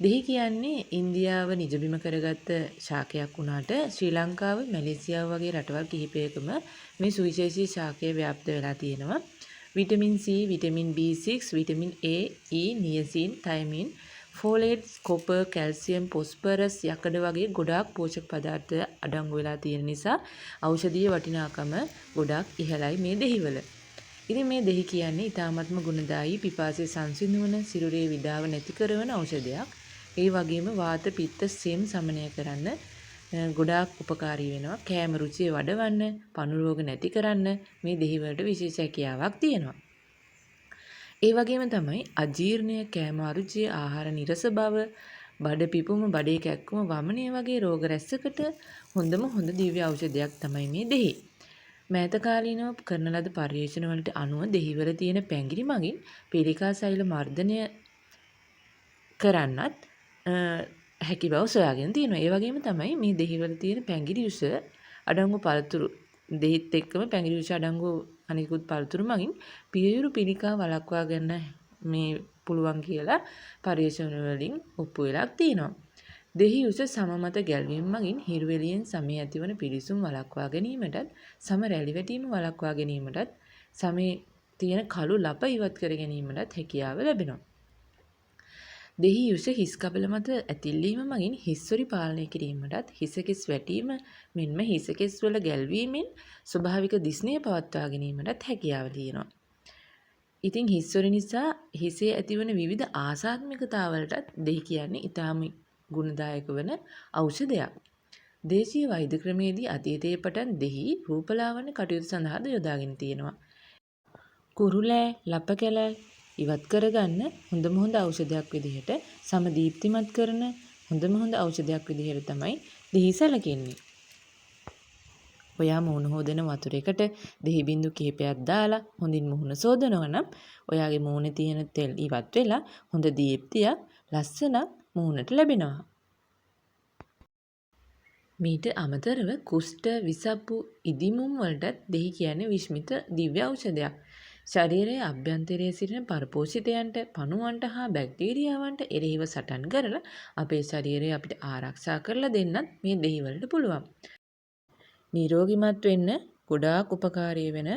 දෙහි කියන්නේ ඉන්දියාව නිජබිම කරගත්ත ශාකයක් වුණාට ශ්‍රී ලංකාව, මැලේසියාව වගේ රටවල් කිහිපයකම මේ සුවිශේෂී ශාකය ව්‍යාප්ත වෙලා තියෙනවා. Vitamin C, vitamin B6, vitamin A, E, niacin, thiamine, folate, copper, calcium, phosphorus, යකඩ වගේ ගොඩාක් පෝෂක පදාර්ථ අඩංගු වෙලා තියෙන නිසා ඖෂධීය වටිනාකම ගොඩාක් ඉහළයි මේ දෙහිවල. ඉතින් මේ දෙහි කියන්නේ ඊ타ත්ම ගුණදායී, පිපාසය සංසිඳුවන, සිරුරේ විඩාව නැති කරන ඖෂධයක්. ඒ වගේම වාත පිත්ත සෙම් සමනය කරන්න ගොඩාක් උපකාරී වෙනවා. කෑම රුචිය වඩවන්න, පණු රෝග නැති කරන්න මේ දෙහි වලට විශේෂ හැකියාවක් තියෙනවා. ඒ වගේම තමයි අජීර්ණය, කෑම අරුචිය, ආහාර නිරස බව, බඩ පිපුම, බඩේ කැක්කුම, වමනය වගේ රෝග රැස්සකට හොඳ දිව්‍ය ඖෂධයක් තමයි මේ දෙහි. මෑත කාලීනව කරන ලද පර්යේෂණ වලට අනුව දෙහිවල තියෙන පැංගිරි මගින් පිළිකා සෛල මර්ධනය කරන්නත් හැකි බව සොයාගෙන තියෙනවා. ඒ වගේම තමයි මේ දෙහිවල තියෙන පැංගිරි විෂ අඩංගු පළතුරු දෙහිත් එක්කම පැංගිරි විෂ අඩංගු අනිකුත් පළතුරු මගින් පියයුරු පිළිකා වළක්වා ගන්න මේ පුළුවන් කියලා පර්යේෂණ වලින් ඔප්පු වෙලා තියෙනවා. දෙහි උස සම මත ගැල්වීම මගින් හිරුවෙලියෙන් සමේ ඇතිවන පිළිසුම් වළක්වා ගැනීමටත් සම රැලි වැටීම වළක්වා ගැනීමටත් සමේ තියෙන කළු ලප ඉවත් කර ගැනීමටත් හැකියාව ලැබෙනවා. දෙහි යුෂ හිස් කබල මත ඇතිල්ලීම මගින් හිස්වරි පාලනය කිරීමටත් හිසකෙස් වැටීම මෙන්ම හිසකෙස් වල ගැල්වීමෙන් ස්වභාවික දිස්නය පවත්වා ගැනීමටත් හැකියාව තියෙනවා. ඉතින් හිස්වරි නිසා හිසේ ඇතිවන විවිධ ආසාත්මිකතාවලටත් දෙහි කියන්නේ ඊටාම ගුණදායක වන ඖෂධයක්. දේශීය වෛද්‍ය ක්‍රමේදී අතීතයේ පටන් දෙහි රූපලාවන්‍ය කටයුතු සඳහා යොදාගෙන තියෙනවා. කුරුලෑ, ලප කැලෑ ඉවත් කරගන්න හොඳ ඖෂධයක් විදිහට සම දීප්තිමත් කරන හොඳ ඖෂධයක් විදිහට තමයි දෙහි සැලකෙන්නේ. ඔයා මුහුණ හොදන වතුරේකට දෙහි බින්දු කිහිපයක් දාලා හොඳින් මුහුණ සෝදනවා නම් ඔයාගේ මුහුණේ තියෙන තෙල් ඉවත් වෙලා හොඳ දීප්තියක් ලස්සනක් මුහුණට ලැබෙනවා. මීට අමතරව කුෂ්ඨ, විසප්පු, ඉදිමුම් වලටත් දෙහි කියන්නේ විශ්මිත දිව්‍ය ඖෂධයක්. ශරීරයේ අභ්‍යන්තරයේ සිටින පරපෝෂිතයන්ට, පණුවන්ට හා බැක්ටීරියාවන්ට එරෙහිව සටන් කරලා අපේ ශරීරය අපිට ආරක්ෂා කරලා දෙන්නත් මේ දෙහි වලට පුළුවන්. නිරෝගිමත් වෙන්න ගොඩාක් උපකාරී වෙන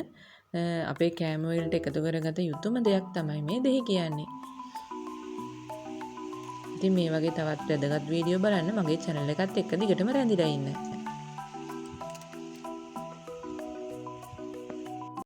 අපේ කෑම වලට එකතු කරගත යුතුම දෙයක් තමයි මේ දෙහි කියන්නේ. ඉතින් මේ වගේ තවත් වැදගත් වීඩියෝ බලන්න මගේ channel එකත් එක්ක දිගටම රැඳිලා ඉන්න.